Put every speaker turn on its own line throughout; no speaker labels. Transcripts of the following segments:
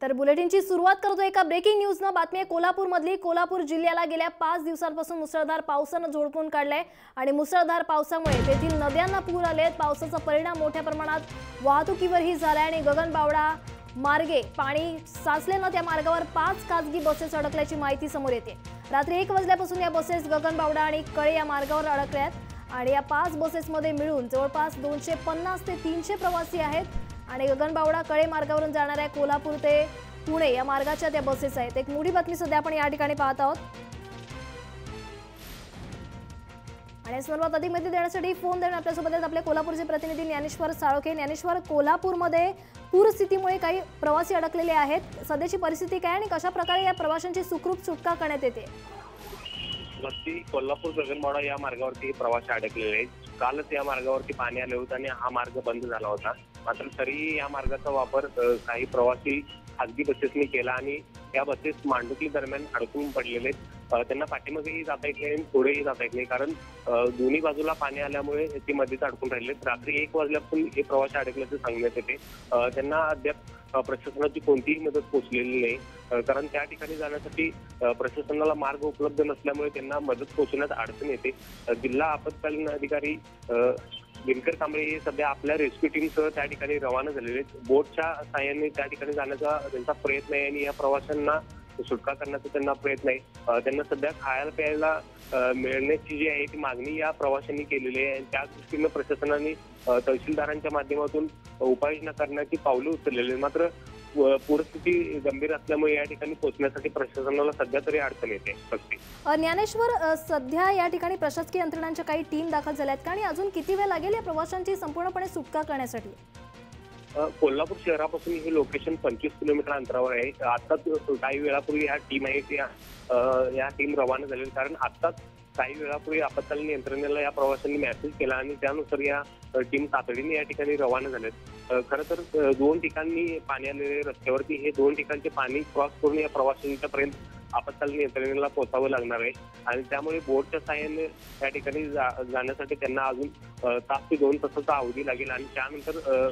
तर बुलेटिनची सुरुवात करतो एका ब्रेकिंग न्यूजनं। बातमी आहे कोल्हापूरमधली। कोल्हापूर जिल्ह्याला गेल्या 5 दिवसांपासून मुसळधार पावसानं झोडपून काढलंय आणि मुसळधार पावसामुळे तेथील नद्यांना पूर आलेत। पावसाचा परिणाम मोठ्या प्रमाणात वाहतुकीवरही झालाय आणि गगनबावडा मार्गे पाणी साचल्यानं त्या मार्गावर 5 खासगी बसेस अडकल्याची माहिती समोर येते। रात्री 1 वाजल्यापासून या बसेस गगनबावडा आणि कळे या मार्गावर अडकल्यात आणि या 5 बसेसमध्ये मिळून जवळपास 250 ते 300 प्रवासी आहेत आणि गगनबावडा कळे मार्गावरून जाणाऱ्या कोल्हापूर ते पुणे या मार्गाच्या त्या बसेस आहेत। एक मोठी बातमी सध्या आपण या ठिकाणी पाहत आहोत आणि संदर्भात अधिक माहिती देण्यासाठी फोन देणार आपल्यासोबत आहेत आपले कोल्हापूरचे प्रतिनिधी ज्ञानेश्वर साळोखे। ज्ञानेश्वर, कोल्हापूरमध्ये पूरस्थितीमुळे काही प्रवासी अडकलेले आहेत, सध्याची परिस्थिती काय आणि कशा प्रकारे या प्रवाशांची सुखरूप सुटका करण्यात येते?
कोल्हापूर गगनबावडा या मार्गावरती प्रवासी अडकलेले आहेत। कालच या मार्गावरती पाणी आले होते आणि हा मार्ग बंद झाला होता, मात्र तरीही या मार्गाचा वापर काही प्रवासी खासगी बसेसनी केला आणि या बसेस मांडुकली दरम्यान अडकून पडलेले आहेत। त्यांना पाठीमागेही जाता येत नाही आणि पुढेही जाता येत नाही, कारण दोन्ही बाजूला पाणी आल्यामुळे ते मध्येच अडकून राहिले। रात्री 1 वाजल्यापासून हे प्रवासी अडकल्याचे सांगण्यात येते। त्यांना अद्याप प्रशासनाची कोणतीही मदत पोहोचलेली नाही, कारण त्या ठिकाणी जाण्यासाठी प्रशासनाला मार्ग उपलब्ध नसल्यामुळे त्यांना मदत पोहोचण्यात अडचण येते। जिल्हा आपत्कालीन अधिकारी दिनकर कांबळे हे सध्या आपल्या रेस्क्यू टीमसह त्या ठिकाणी रवाना झालेले आहेत। बोटच्या साहाय्याने त्या ठिकाणी जाण्याचा त्यांचा प्रयत्न आहे आणि या प्रवाशांना सुटका करण्याचा त्यांना प्रयत्न आहे। त्यांना सध्या खायला प्यायला मिळण्याची जी आहे ती मागणी या प्रवाशांनी केलेली आहे। त्या दृष्टीनं प्रशासनाने तहसीलदारांच्या माध्यमातून उपाययोजना करण्याची पावले उचललेली, मात्र पूरस्थिती गंभीर असल्यामुळे या ठिकाणी पोहोचण्यासाठी प्रशासनाला सध्या तरी अडचण येते।
ज्ञानेश्वर, सध्या या ठिकाणी प्रशासकीय यंत्रणांच्या काही टीम दाखल झाल्यात का आणि अजून किती वेळ लागेल या प्रवाशांची संपूर्णपणे सुटका करण्यासाठी?
कोल्हापूर शहरापासून हे लोकेशन 25 किलोमीटर अंतरावर आहे। आताच काही वेळापूर्वी ह्या टीम आहे या टीम रवाना झालेली, कारण आताच काही वेळापूर्वी आपत्कालीन यंत्रणेला या प्रवाशांनी मेसेज केला आणि त्यानुसार या टीम तातडीने या ठिकाणी रवाना झालेत। खरं तर 2 ठिकाणी पाणी आलेले रस्त्यावरती हे 2 ठिकाणचे पाणी क्रॉस करून या प्रवाशांच्या पर्यंत आपत्कालीन यंत्रणेला पोहोचावं लागणार आहे आणि त्यामुळे बोटच्या साहाय्याने त्या ठिकाणी जाण्यासाठी त्यांना अजून तास ते 2 तासाचा अवधी लागेल आणि त्यानंतर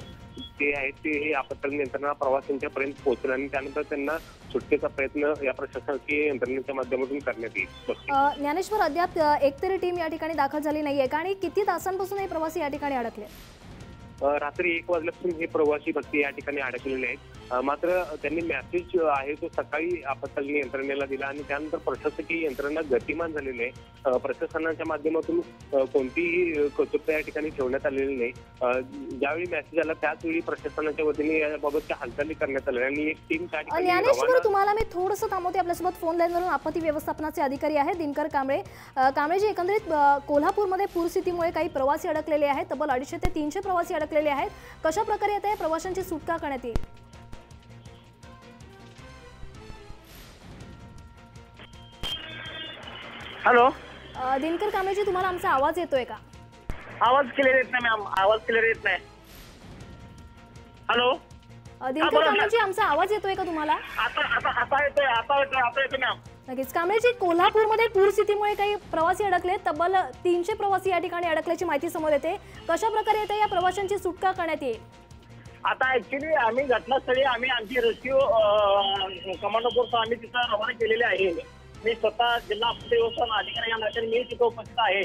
ते आहेत ते हे आपत्कालीन यंत्रणा प्रवाशांच्या पर्यंत पोहोचेल आणि त्यानंतर त्यांना सुटकेचा प्रयत्न या प्रशासकीय यंत्रणेच्या माध्यमातून करण्यात येईल।
ज्ञानेश्वर, अद्याप एकतरी टीम या ठिकाणी दाखल झाली नाहीये का आणि किती तासांपासून हे प्रवासी या ठिकाणी अडकले?
रात्री 1 वाजल्यापासून हे प्रवासी भक्ती या ठिकाणी अडकलेले आहेत, मात्र त्यांनी मेसेज आहे तो सकाळी आपत्कालीन यंत्रणेला दिला आणि त्यानंतर प्रशासकीय यंत्रणा गतिमान झालेली आहे। प्रशासनाच्या माध्यमातून कोणतीही कचुरता या ठिकाणी ठेवण्यात आलेली नाही। ज्यावेळी मेसेज आला त्याचवेळी प्रशासनाच्या वतीने याबाबतच्या हालचाली करण्यात आल्या आणि एक टीम त्या ठिकाणी।
ज्ञानेश्वर, तुम्हाला मी थोडंसं थांबवते, आपल्यासोबत फोन लाईनवरून आपत्ती व्यवस्थापनाचे अधिकारी आहेत दिनकर कांबळे। कांबळेजी, एकंदरीत कोल्हापूरमध्ये पूरस्थितीमुळे काही प्रवासी अडकलेले आहेत, तब्बल 250 ते 300 प्रवासी अडकलेले आहेत। कशा प्रकारे आता या प्रवाशांची सुटका करण्यात येईल?
हॅलो,
दिनकर कांबळेजी, तुम्हाला आमचा आवाज येतोय का?
आवाज क्लिअर येत नाही मॅम, आवाज क्लिअर येत नाही। हॅलो
दिनकर कांबळेजी, आमचा आवाज येतोय का तुम्हाला?
आता येतोय मॅम।
नक्कीच कांबळेजी, कोल्हापूरमध्ये पूरस्थितीमुळे काही प्रवासी अडकले, तब्बल 300 प्रवासी या ठिकाणी अडकल्याची माहिती समोर येते। कशा प्रकारे आता या प्रवाशांची सुटका करण्यात येईल?
आता ऍक्च्युली आम्ही घटनास्थळी आमची रेस्क्यू कमांडो फोर्स आम्ही तिथं रवाना केलेले आहे। मी स्वतः जिल्हा आपत्ती व्यवस्थापन अधिकारी या नात्याने मी तिथं उपस्थित आहे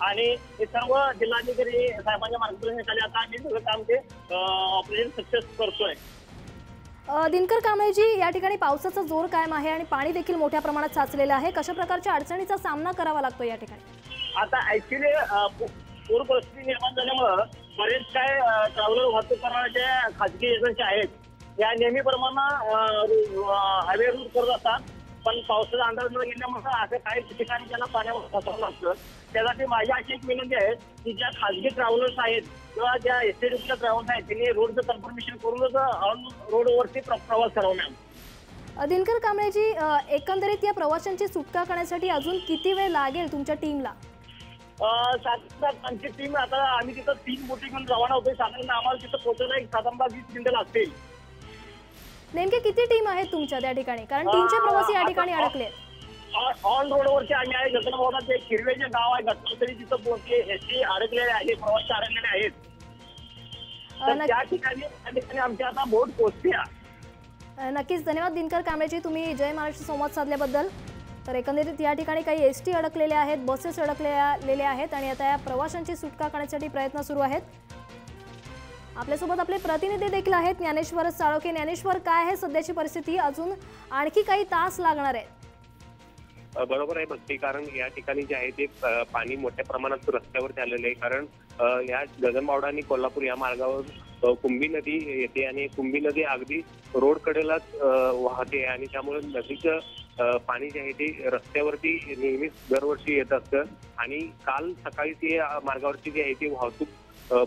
आणि हे सर्व जिल्हाधिकारी साहेबांच्या मार्गदर्शनाखाली आता आम्ही सगळं काम ते ऑपरेशन सक्सेस करतोय।
दिनकर कांबळेजी, या ठिकाणी पावसाचा जोर कायम आहे आणि पाणी देखील मोठ्या प्रमाणात साचलेलं आहे, कशा प्रकारच्या अडचणीचा सामना करावा लागतो या ठिकाणी?
आता ऍक्च्युली पूर परिस्थिती निर्माण झाल्यामुळं बरेच काय ट्रॅव्हलर वाहतूक करणाऱ्या खाजगी एजन्सी आहेत या नेहमीप्रमाणे हायवे रूट करत असतात, पण पावसाचा अंदाज न गेल्यामुळे असं काही ठिकाणी त्यांना पाण्यावर फसावं लागतं। त्यासाठी माझी अशी एक विनंती आहे की ज्या खाजगी ट्रॅव्हलर्स आहेत किंवा ज्या एसटीडीच्या ट्रॅव्हल्स आहेत त्यांनी रोडचं कन्फर्मेशन करूनच ऑन रोडवरती प्रवास करावा मॅम।
दिनकर कांबळेजी, एकंदरीत या प्रवाशांची सुटका करण्यासाठी अजून किती वेळ लागेल तुमच्या टीमला?
साधारण आमची टीम आता आम्ही तिथं 3 बोटी घेऊन रवाना होतोय। साधारण आम्हाला तिथं पोहोचायला एक 20 मिनिटं लागतील।
नेमके किती टीम आहेत तुमच्या त्या ठिकाणी, कारण 300 प्रवासी या ठिकाणी अडकले?
ऑन रोडवरचे आम्ही आहे, गगनबावडा ते किरवे जे गाव आहे घटनास्थळी तिथं पोहोचले, एसटी अडकलेले आहे, प्रवासी अडकलेले आहेत। त्या ठिकाणी आमची आता बोट पोहोचते।
नक्कीच धन्यवाद दिनकर कांबळेजी, तुम्ही जय महाराष्ट्र संवाद साधल्याबद्दल। तर एकंदरीत या ठिकाणी काही एसटी अडकलेले आहेत, बसेस अडकलेले आहेत आणि आता या प्रवाशांची सुटका करण्यासाठी प्रयत्न सुरू आहेत। आपल्यासोबत आपले प्रतिनिधी देखील आहेत, ज्ञानेश्वर साळोखे। ज्ञानेश्वर, काय आहे सध्याची परिस्थिती? अजून आणखी काही तास लागणार आहेत?
बरोबर आहे भक्ती, कारण या ठिकाणी जे आहे ते पाणी मोठ्या प्रमाणात रस्त्यावर आलेलं आहे। कारण या गगनबावडा आणि कोल्हापूर या मार्गावर कुंभी नदी येते आणि कुंभी नदी अगदी रोड कडेलाच वाहते आणि त्यामुळे नदीचं पाणी जे आहे ते रस्त्यावरती नेहमीच दरवर्षी येत असतं आणि काल सकाळी ती मार्गावरची जी आहे ती वाहतूक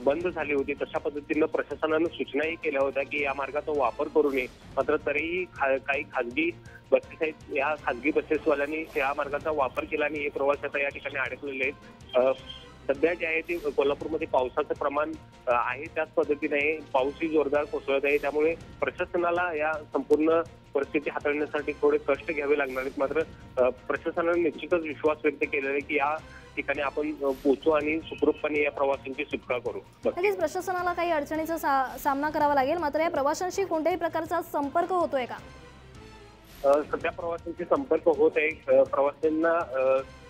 बंद झाली होती। तशा पद्धतीनं प्रशासनानं सूचनाही केल्या होत्या की या मार्गाचा वापर करू नये, मात्र तरीही काही खाजगी बसेस आहेत, या खाजगी बसेसवाल्यांनी या मार्गाचा वापर केला आणि हे प्रवासी आता या ठिकाणी अडकलेले आहेत। सध्या जे आहे ते कोल्हापूरमध्ये पावसाचं प्रमाण आहे त्याच पद्धतीने आहे, पाऊसही जोरदार कोसळत आहे। त्यामुळे प्रशासनाला या संपूर्ण परिस्थिती हाताळण्यासाठी थोडे कष्ट घ्यावे लागणार आहेत। मात्र प्रशासनाने निश्चितच विश्वास व्यक्त केलेला आहे की या ठिकाणी आपण पोहोचू आणि सुखरूपपणे या प्रवाशांची सुटका करू।
नक्कीच प्रशासनाला काही अडचणीचा सामना करावा लागेल, मात्र या प्रवाशांशी कोणत्याही प्रकारचा संपर्क होतोय का?
सध्या प्रवाशांशी संपर्क होत आहे। प्रवाशांना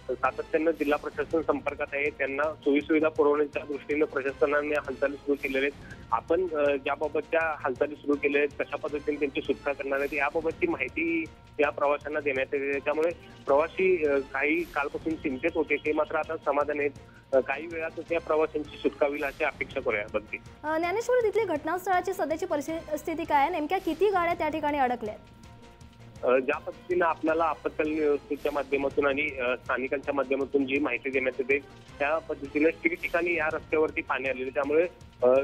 सातत्यानं जिल्हा प्रशासन संपर्कात आहे, त्यांना सोयीसुविधा पुरवण्याच्या दृष्टीने प्रशासनाने हालचाली सुरू केलेल्या आहेत। आपण ज्याबाबतच्या हालचाली सुरू केल्या आहेत कशा पद्धतीने त्यांची सुटका करणार आहेत याबाबतची माहिती या प्रवाशांना देण्यात येते। त्यामुळे प्रवासी काही कालपासून चिंतेत होते, ते मात्र आता समाधान आहेत। काही वेळातच या प्रवाशांची सुटका होईल अशी अपेक्षा करूया बघते।
ज्ञानेश्वर, तिथली घटनास्थळाची सध्याची परिस्थिती काय आहे? नेमक्या किती गाड्या त्या ठिकाणी अडकल्या?
ज्या पद्धतीनं आपल्याला आपत्कालीन व्यवस्थेच्या माध्यमातून आणि स्थानिकांच्या माध्यमातून जी माहिती देण्यात येते त्या पद्धतीने ठिकठिकाणी या रस्त्यावरती पाणी आलेले, त्यामुळे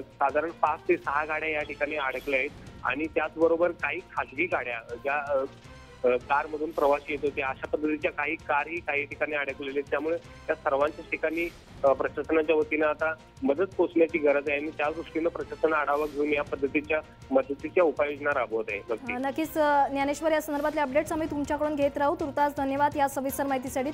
साधारण 5 ते 6 गाड्या या ठिकाणी अडकल्या आहेत आणि त्याचबरोबर काही खाजगी गाड्या ज्या कारमधून प्रवासी येत होते अशा पद्धतीच्या काही कारही काही ठिकाणी अडकलेले आहेत। त्यामुळे त्या सर्वांच्याच ठिकाणी प्रशासनाच्या वतीनं आता मदत पोहोचण्याची गरज आहे आणि त्या दृष्टीनं प्रशासन आढावा घेऊन या पद्धतीच्या मदतीच्या उपाययोजना राबवत आहे।
नक्कीच ज्ञानेश्वर, या संदर्भातले अपडेट्स आम्ही तुमच्याकडून घेत राहू। तुर्तास धन्यवाद या सविस्तर माहितीसाठी।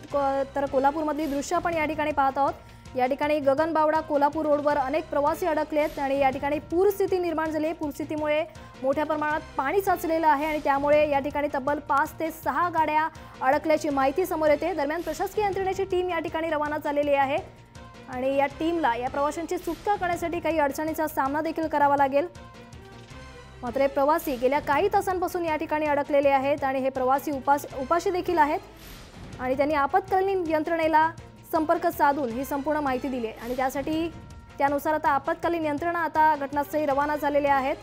तर कोल्हापूरमधली दृश्य आपण या ठिकाणी पाहत आहोत। या ठिकाणी गगनबावडा कोल्हापूर रोडवर अनेक प्रवासी अडकलेत आणि या ठिकाणी पूरस्थिती निर्माण झाली आहे। पूरस्थितीमुळे मोठ्या प्रमाणात पाणी साचलेलं आहे आणि त्यामुळे या ठिकाणी तब्बल 5 ते 6 गाड्या अडकल्याची माहिती समोर येते। दरम्यान प्रशासकीय यंत्रणेची टीम या ठिकाणी रवाना झालेली आहे आणि या टीमला या प्रवाशांची सुटका करण्यासाठी काही अडचणीचा सामना देखील करावा लागेल। मात्र हे प्रवासी गेल्या काही तासांपासून या ठिकाणी अडकलेले आहेत आणि हे प्रवासी उपाशी देखील आहेत आणि त्यांनी आपत्कालीन यंत्रणेला संपर्क साधून ही संपूर्ण माहिती दिली आहे आणि त्यासाठी त्यानुसार आता आपत्कालीन यंत्रणा आता घटनास्थळी रवाना झालेल्या आहेत।